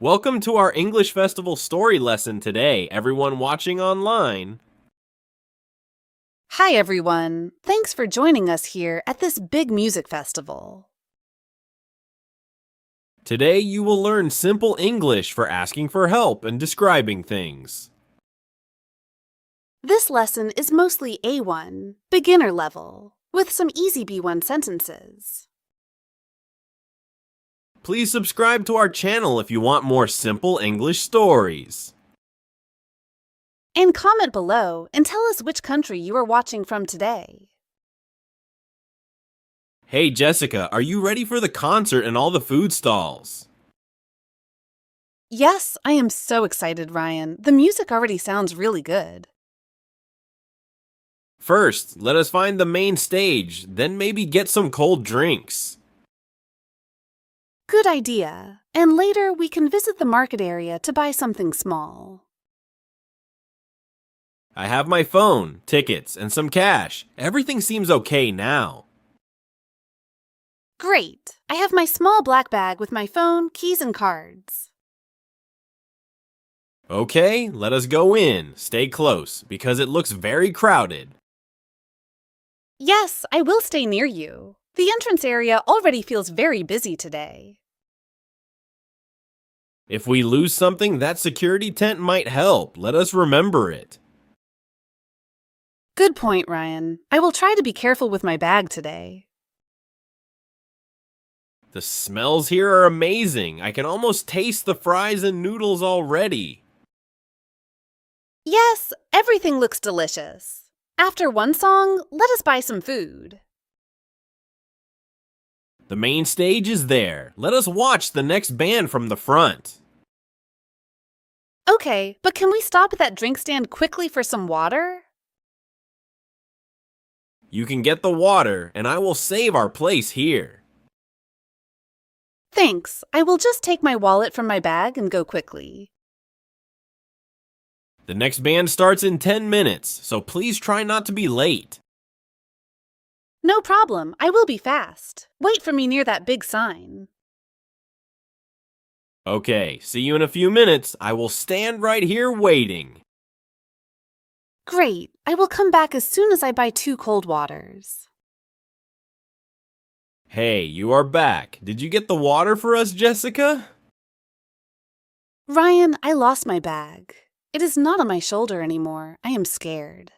Welcome to our English Festival story lesson today, everyone watching online. Hi, everyone. Thanks for joining us here at this big music festival. Today you will learn simple English for asking for help and describing things. This lesson is mostly A1, beginner level, with some easy B1 sentences. Please subscribe to our channel if you want more simple English stories. And comment below and tell us which country you are watching from today. Hey Jessica, are you ready for the concert and all the food stalls? Yes, I am so excited, Ryan. The music already sounds really good. First, let us find the main stage, then maybe get some cold drinks. Good idea. And later we can visit the market area to buy something small. I have my phone, tickets, and some cash. Everything seems okay now. Great. I have my small black bag with my phone, keys, and cards. Okay, let us go in. Stay close, because it looks very crowded. Yes, I will stay near you. The entrance area already feels very busy today. If we lose something, that security tent might help. Let us remember it. Good point, Ryan. I will try to be careful with my bag today. The smells here are amazing. I can almost taste the fries and noodles already. Yes, everything looks delicious. After one song, let us buy some food. The main stage is there. Let us watch the next band from the front. Okay, but can we stop at that drink stand quickly for some water? You can get the water, and I will save our place here. Thanks. I will just take my wallet from my bag and go quickly. The next band starts in 10 minutes, so please try not to be late. No problem. I will be fast. Wait for me near that big sign. Okay, see you in a few minutes. I will stand right here waiting. Great. I will come back as soon as I buy 2 cold waters. Hey, you are back. Did you get the water for us, Jessica? Ryan, I lost my bag. It is not on my shoulder anymore. I am scared.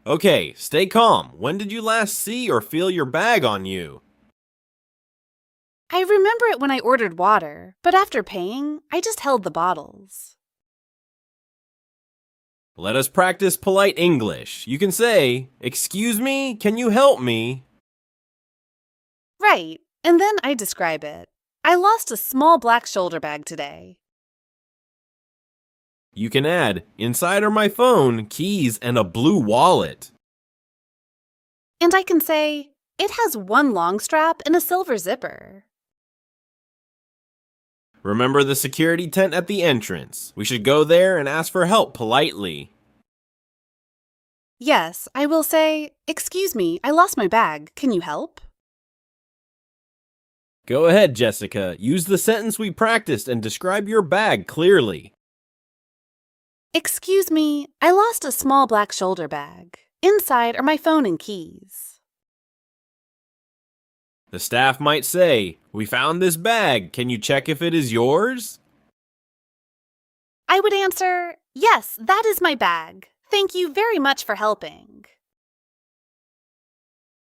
Okay, stay calm. When did you last see or feel your bag on you? I remember it when I ordered water, but after paying, I just held the bottles. Let us practice polite English. You can say, "Excuse me, can you help me?" Right, and then I describe it. I lost a small black shoulder bag today. You can add, "Inside are my phone, keys, and a blue wallet." And I can say, it has one long strap and a silver zipper. Remember the security tent at the entrance. We should go there and ask for help politely. Yes, I will say, excuse me, I lost my bag. Can you help? Go ahead, Jessica. Use the sentence we practiced and describe your bag clearly. Excuse me, I lost a small black shoulder bag. Inside are my phone and keys. The staff might say, "We found this bag. Can you check if it is yours?" I would answer, yes, that is my bag. Thank you very much for helping.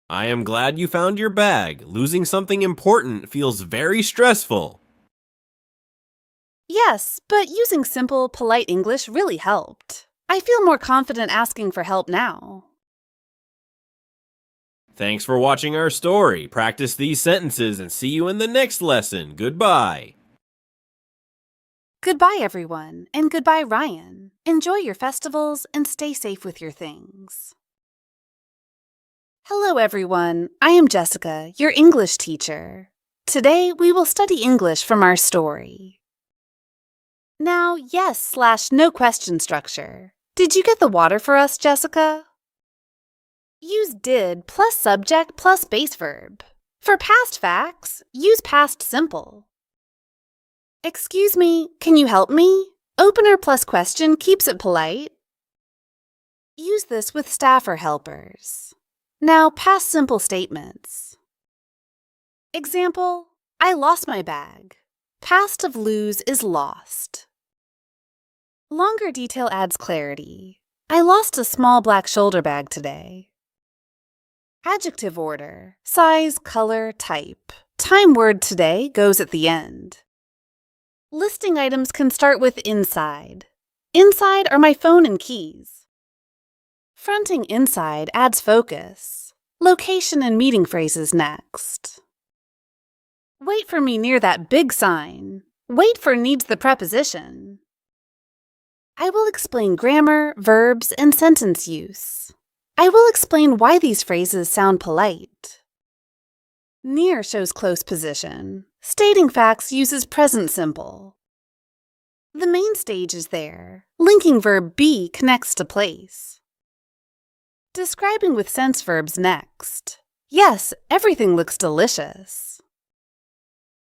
I am glad you found your bag. Losing something important feels very stressful. Yes, but using simple, polite English really helped. I feel more confident asking for help now. Thanks for watching our story. Practice these sentences and see you in the next lesson. Goodbye. Goodbye, everyone, and goodbye, Ryan. Enjoy your festivals and stay safe with your things. Hello, everyone. I am Jessica, your English teacher. Today, we will study English from our story. Now, yes/no question structure. Did you get the water for us, Jessica? Use did plus subject plus base verb. For past facts, use past simple. Excuse me, can you help me? Opener plus question keeps it polite. Use this with staff or helpers. Now, past simple statements. Example, I lost my bag. Past of lose is lost. Longer detail adds clarity. I lost a small black shoulder bag today. Adjective order, size, color, type. Time word today goes at the end. Listing items can start with inside. Inside are my phone and keys. Fronting inside adds focus. Location and meeting phrases next. Wait for me near that big sign. Wait for needs the preposition. I will explain grammar, verbs, and sentence use. I will explain why these phrases sound polite. Near shows close position. Stating facts uses present simple. The main stage is there. Linking verb be connects to place. Describing with sense verbs next. Yes, everything looks delicious.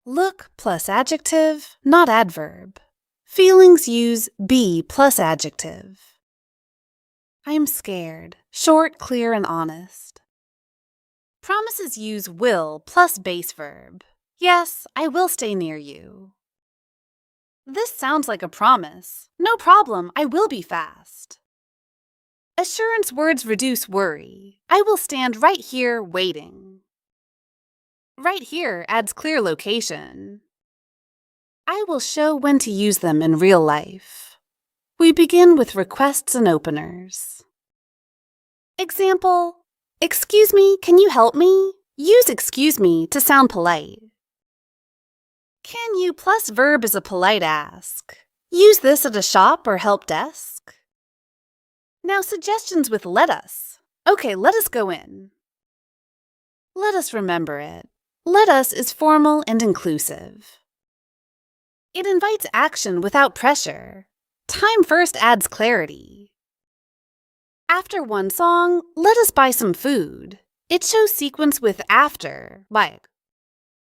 Look plus adjective, not adverb. Feelings use be plus adjective. I'm scared. Short, clear, and honest. Promises use will plus base verb. Yes, I will stay near you. This sounds like a promise. No problem, I will be fast. Assurance words reduce worry. I will stand right here waiting. Right here adds clear location. I will show when to use them in real life. We begin with requests and openers. Example, excuse me, can you help me? Use excuse me to sound polite. Can you plus verb is a polite ask. Use this at a shop or help desk. Now suggestions with let us. Okay, let us go in. Let us remember it. Let us is formal and inclusive. It invites action without pressure. Time first adds clarity. After one song, let us buy some food. It shows sequence with after, like